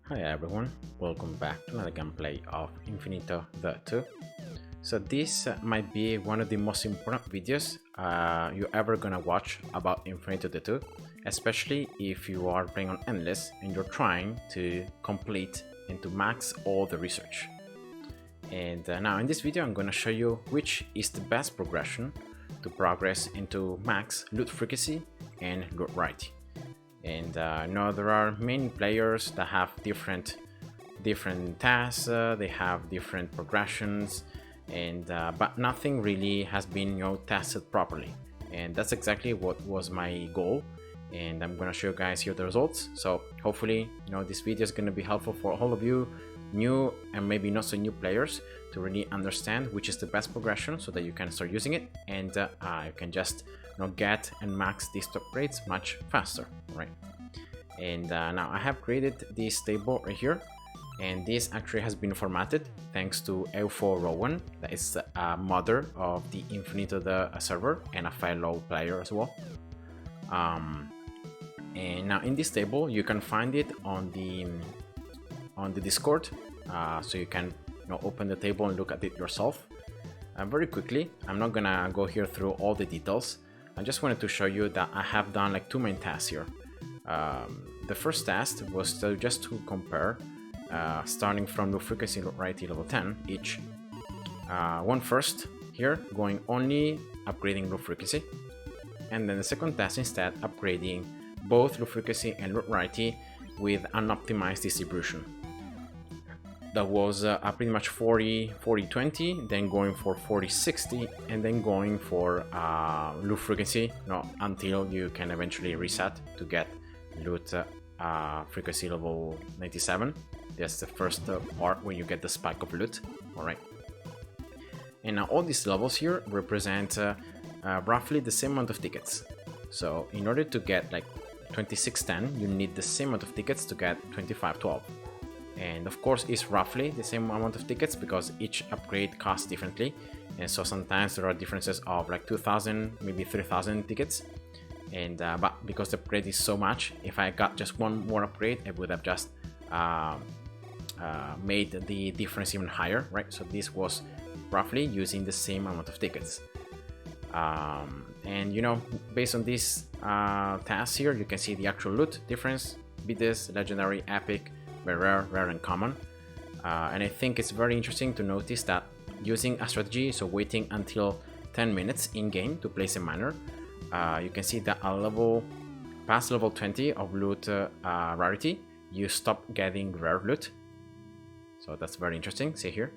Hi everyone, welcome back to another gameplay of Infinitode 2. So this might be one of the most important videos you're ever gonna watch about Infinitode 2, especially if you are playing on Endless and you're trying to complete and to max all the research. And now in this video I'm gonna show you which is the best progression to progress into max loot frequency and loot variety. And now there are many players that have different tasks, they have different progressions, and but nothing really has been tested properly. And that's exactly what was my goal, and I'm gonna show you guys here the results. So hopefully this video is gonna be helpful for all of you new and maybe not so new players to really understand which is the best progression so that you can start using it, and you can just get and max these top grades much faster, right? And now I have created this table right here, and this actually has been formatted thanks to Eufo Rowan, that is a modder of the Infinitode server and a fellow player as well. And now in this table you can find it on the Discord, so you can open the table and look at it yourself. Very quickly, I'm not gonna go here through all the details. I just wanted to show you that I have done like two main tasks here. The first task was just to compare, starting from loot frequency and loot variety level 10 each. One first here, going only upgrading loot frequency, and then the second task instead upgrading both loot frequency and loot variety with an optimized distribution. That was pretty much 40-20, then going for 40-60, and then going for loot frequency until you can eventually reset to get loot frequency level 97. That's the first part when you get the spike of loot. Alright, and now all these levels here represent roughly the same amount of tickets. So in order to get like 2610, you need the same amount of tickets to get 2512. And of course it's roughly the same amount of tickets because each upgrade costs differently, and so sometimes there are differences of like 2000, maybe 3000 tickets. And but because the upgrade is so much, if I got just one more upgrade, I would have just made the difference even higher, right? So this was roughly using the same amount of tickets. And based on this task here, you can see the actual loot difference: BDS, legendary, epic, very rare, rare and common. And I think it's very interesting to notice that using a strategy, so waiting until 10 minutes in game to place a miner, you can see that past level 20 of loot rarity, you stop getting rare loot. So that's very interesting, see here.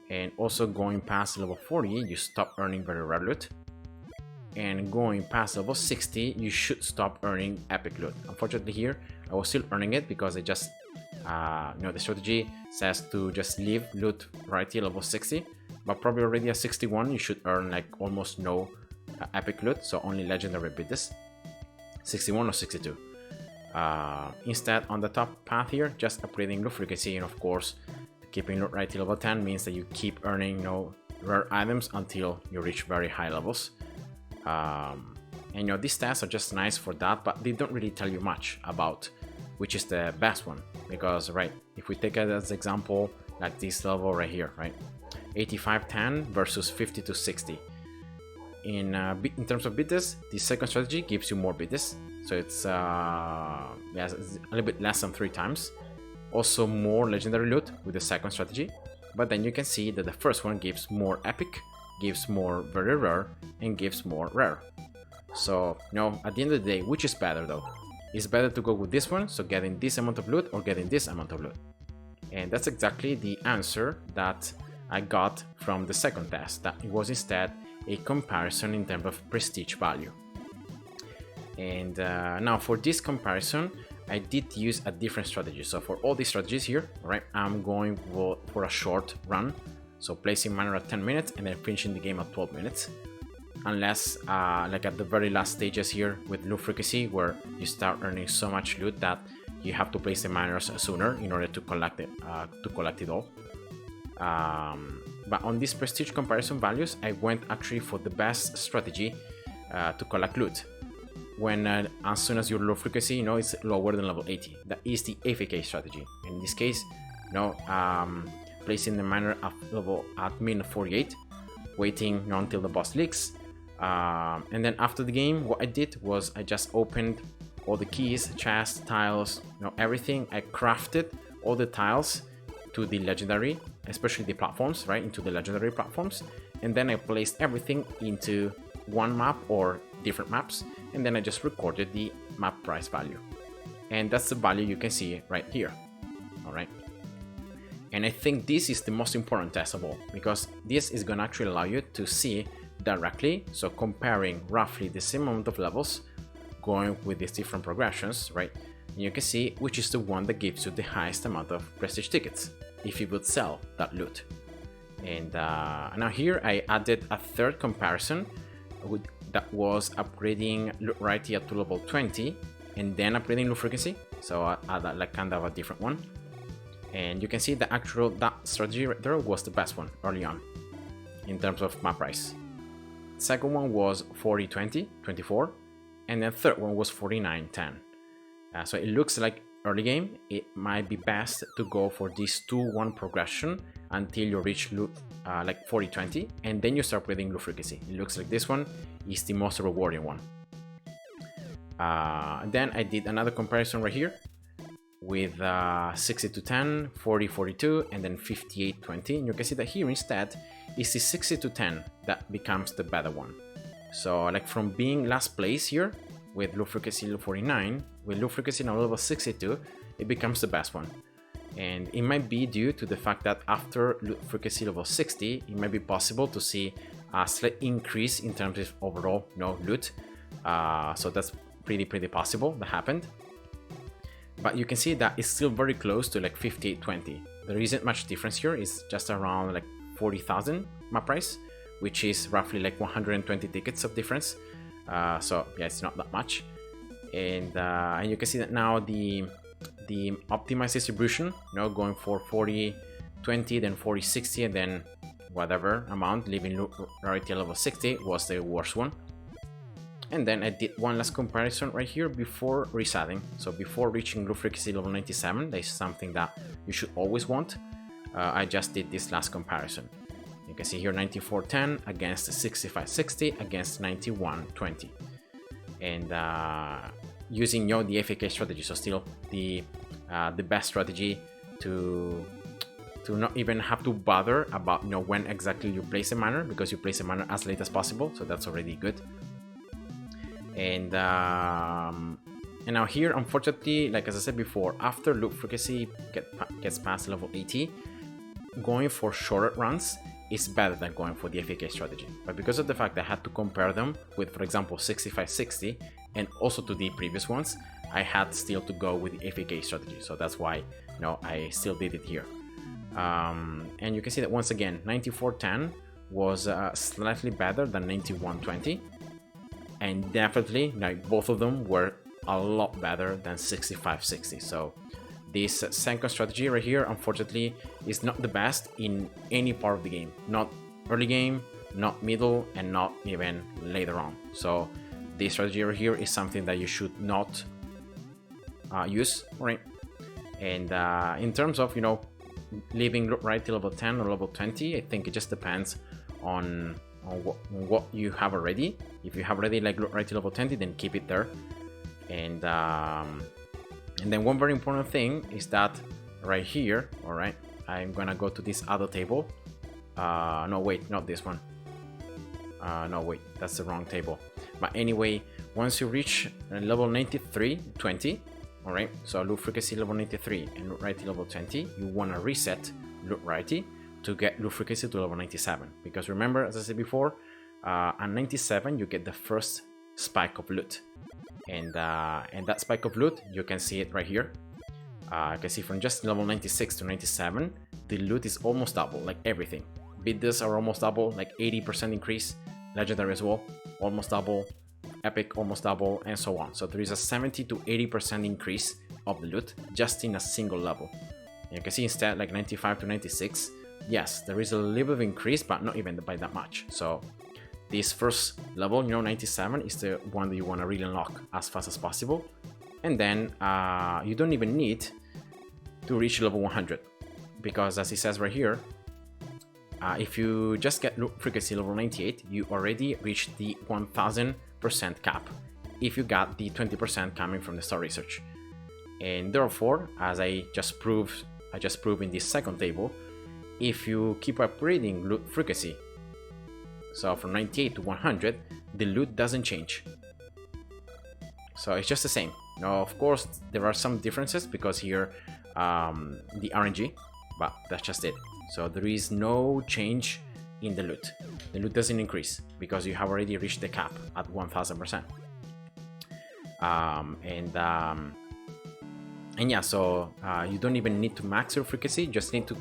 And also going past level 40, you stop earning very rare loot. And going past level 60, you should stop earning epic loot. Unfortunately here, I was still earning it because I just the strategy says to just leave loot variety level 60, but probably already at 61 you should earn like almost no epic loot, so only legendary bits, 61 or 62. Instead, on the top path here, just upgrading loot frequency, and of course keeping loot variety level 10 means that you keep earning rare items until you reach very high levels. And these stats are just nice for that, but they don't really tell you much about which is the best one, because right, if we take it as example like this level right here, right, 85-10 versus 50-60. In terms of bids, the second strategy gives you more bids, so it's a little bit less than 3 times. Also more legendary loot with the second strategy, but then you can see that the first one gives more epic, gives more very rare, and gives more rare. So at the end of the day, which is better though? It's better to go with this one, so getting this amount of loot or getting this amount of loot. And that's exactly the answer that I got from the second test, that it was instead a comparison in terms of prestige value. And now for this comparison, I did use a different strategy. So for all these strategies here, right, I'm going for a short run, so placing miner at 10 minutes and then finishing the game at 12 minutes. Unless like at the very last stages here with loot frequency, where you start earning so much loot that you have to place the miners sooner in order to collect it all. But on these prestige comparison values, I went actually for the best strategy to collect loot. when as soon as your low frequency, it's lower than level 80. That is the AFK strategy. In this case, placing the miner at min 48, waiting until the boss leaks, and then after the game, what I did was I just opened all the keys, chests, tiles, everything. I crafted all the tiles to the legendary, especially the platforms, right, into the legendary platforms, and then I placed everything into one map or different maps, and then I just recorded the map price value, and that's the value you can see right here. All right, and I think this is the most important test of all, because this is going to actually allow you to see directly, so comparing roughly the same amount of levels going with these different progressions, right, and you can see which is the one that gives you the highest amount of prestige tickets if you would sell that loot. And now here I added a third comparison that was upgrading loot rarity up to level 20 and then upgrading loot frequency, so I added like kind of a different one. And you can see that strategy right there was the best one early on in terms of map price. Second one was 40-20, 24, and then third one was 49-10. So it looks like early game it might be best to go for this 2-1 progression until you reach loot like 40-20, and then you start upgrading loot frequency. It looks like this one is the most rewarding one. Then I did another comparison right here with 60-10, 40-42, and then 58-20. And you can see that here instead is the 60-10 that becomes the better one. So like from being last place here with loot frequency level 49, with loot frequency now level 62, it becomes the best one. And it might be due to the fact that after loot frequency level 60, it might be possible to see a slight increase in terms of overall loot. So that's pretty possible that happened. But you can see that it's still very close to like 58-20. There isn't much difference here. It's just around like 40,000 map price, which is roughly like 120 tickets of difference. So yeah, it's not that much. And you can see that now the optimized distribution, going for 40-20, then 40-60, and then whatever amount, leaving loot rarity level 60 was the worst one. And then I did one last comparison right here before resetting. So before reaching loot frequency level 97, that is something that you should always want. I just did this last comparison. You can see here 94-10 against 65-60 against 91-20. And using the AFK strategy, so still the best strategy to not even have to bother about when exactly you place a miner, because you place a miner as late as possible, so that's already good. And now here, unfortunately, like as I said before, after loot frequency gets past level 80, going for shorter runs is better than going for the AFK strategy. But because of the fact that I had to compare them with, for example, 65-60 and also to the previous ones, I had still to go with the AFK strategy. So that's why I still did it here. And you can see that once again, 94-10 was slightly better than 91-20. And definitely, both of them were a lot better than 65-60. So this second strategy right here, unfortunately, is not the best in any part of the game. Not early game, not middle, and not even later on. So this strategy right here is something that you should not use, right? And in terms of, leaving right to level 10 or level 20, I think it just depends on what you have already. If you have already like right to level 20, then keep it there. And then one very important thing is that right here, all right, I'm gonna go to this other table. No, wait, not this one. No, wait, that's the wrong table. But anyway, once you reach level 93-20, all right, so loot frequency level 93 and loot rarity level 20, you wanna reset loot rarity to get loot frequency to level 97. Because remember, as I said before, at 97 you get the first spike of loot, and that spike of loot, you can see it right here. You can see from just level 96 to 97, the loot is almost double, like everything. Bids are almost double, like 80% increase. Legendary as well, almost double. Epic almost double, and so on. So there is a 70 to 80% increase of the loot just in a single level. And you can see instead, like 95 to 96, yes, there is a little bit of increase, but not even by that much. So this first level, 97, is the one that you want to really unlock as fast as possible. And then you don't even need to reach level 100, because as it says right here, if you just get loot frequency level 98, you already reached the 1000% cap if you got the 20% coming from the star research. And therefore, as I just proved in this second table, if you keep upgrading loot frequency, so from 98 to 100, the loot doesn't change. So it's just the same. Now, of course, there are some differences because here the RNG, but that's just it. So there is no change in the loot. The loot doesn't increase because you have already reached the cap at 1000%. And yeah, so you don't even need to max your frequency, you just need to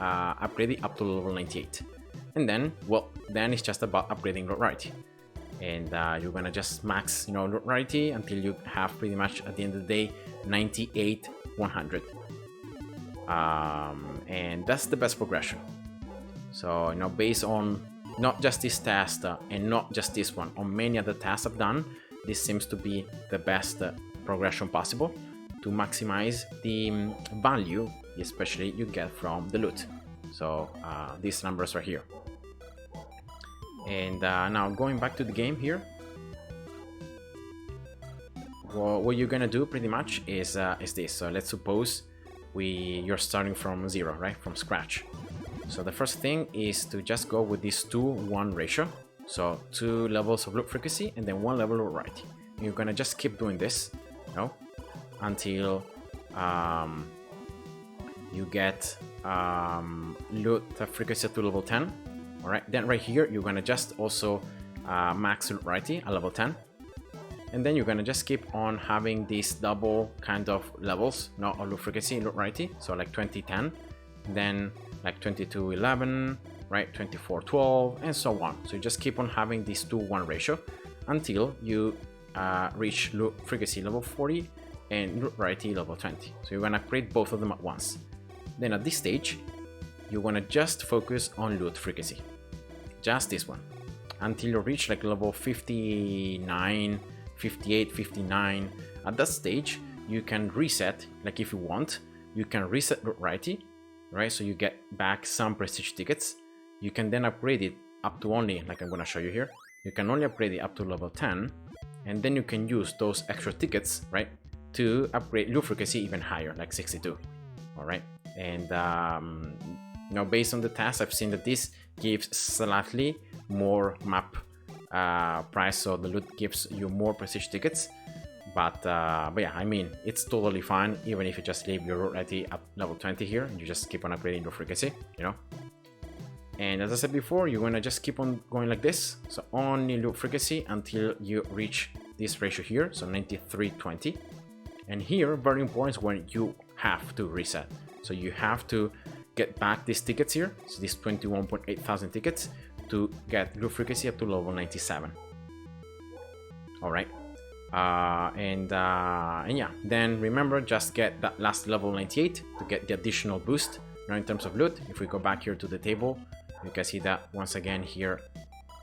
upgrade it up to level 98. And then, well, then it's just about upgrading loot rarity. And you're gonna just max, loot rarity until you have pretty much at the end of the day 98, 100. And that's the best progression. So, based on not just this test and not just this one, on many other tests I've done, this seems to be the best progression possible to maximize the value, especially you get from the loot. So these numbers are here. And now going back to the game here, well, what you're gonna do pretty much is this. So let's suppose you're starting from 0, right, from scratch. So the first thing is to just go with this 2-1 ratio. So 2 levels of loot frequency and then 1 level of rarity. You're gonna just keep doing this, until you get loot frequency to level 10. All right, then right here you're gonna just also max loot rarity at level 10, and then you're gonna just keep on having these double kind of levels, not loot frequency, loot rarity. So like 2010, then like 2211, right, 2412, and so on. So you just keep on having this 2-1 ratio until you reach loot frequency level 40 and loot rarity level 20. So you're gonna upgrade both of them at once. Then at this stage, you wanna just focus on loot frequency, just this one, until you reach like level 59, 58, 59. At that stage, you can reset, like if you want, you can reset loot rarity, right? So you get back some prestige tickets. You can then upgrade it up to only, like I'm gonna show you here, you can only upgrade it up to level 10, and then you can use those extra tickets, right, to upgrade loot frequency even higher, like 62. All right, and based on the test, I've seen that this gives slightly more map price, so the loot gives you more prestige tickets. But yeah, I mean, it's totally fine even if you just leave your loot rarity at level 20 here and you just keep on upgrading your frequency, And as I said before, you're gonna just keep on going like this. So only loot frequency until you reach this ratio here, so 9320. And here, very important is when you have to reset. So you have to get back these tickets here, so these 21.8 thousand tickets, to get loot frequency up to level 97. All right. And yeah, then remember, just get that last level 98 to get the additional boost. Now in terms of loot, if we go back here to the table, you can see that once again here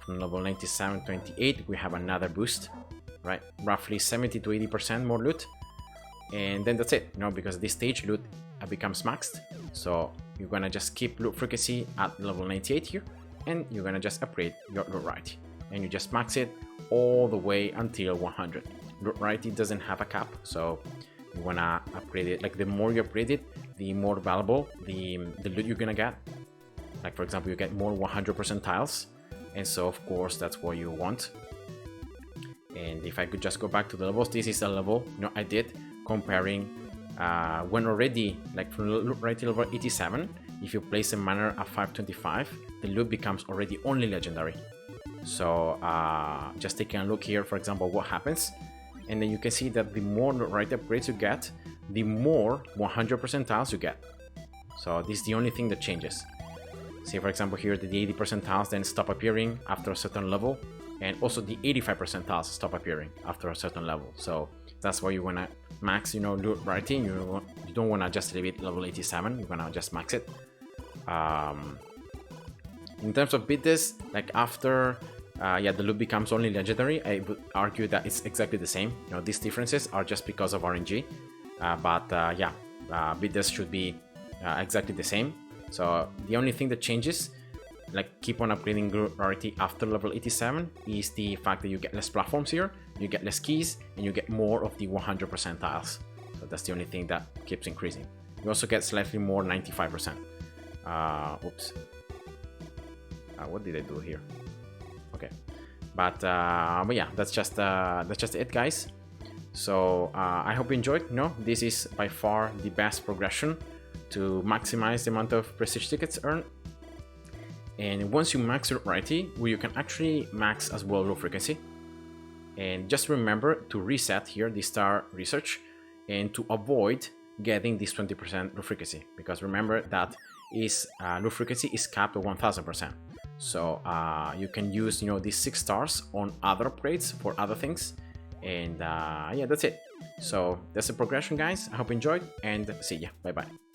from level 97 28 we have another boost, right? Roughly 70 to 80% more loot. And then that's it, because this stage loot becomes maxed. So you're gonna just keep loot frequency at level 98 here, and you're gonna just upgrade your loot rarity, and you just max it all the way until 100. Loot rarity doesn't have a cap, so you wanna upgrade it. Like the more you upgrade it, the more valuable the loot you're gonna get. Like for example, you get more 100% tiles, and so of course that's what you want. And if I could just go back to the levels, this is a level I did comparing when already, like from loot rarity level 87, if you place a miner at 525, the loot becomes already only legendary. So just taking a look here, for example, what happens, and then you can see that the more loot rarity upgrades you get, the more 100% tiles you get. So this is the only thing that changes. See, for example, here the 80% tiles then stop appearing after a certain level, and also the 85% tiles stop appearing after a certain level. So that's why you wanna max, loot rarity. You don't wanna just leave it level 87. You wanna just max it. In terms of bit this, like after yeah, the loot becomes only legendary. I would argue that it's exactly the same. You know, these differences are just because of RNG. Yeah, bidders should be exactly the same. So the only thing that changes, like keep on upgrading rarity after level 87, is the fact that you get less platforms here, you get less keys, and you get more of the 100% tiles. So that's the only thing that keeps increasing. You also get slightly more 95%. Oops. What did I do here? Okay, but yeah, that's just it, guys. So I hope you enjoyed. You know, this is by far the best progression to maximize the amount of prestige tickets earned. And once you max your rarity, well, you can actually max as well low frequency. And just remember to reset here the star research and to avoid getting this 20% low frequency, because remember that is low frequency is capped at 1000%. So you can use, you know, these 6 stars on other upgrades for other things. And yeah, that's it. So that's the progression, guys. I hope you enjoyed, and see ya. Bye bye.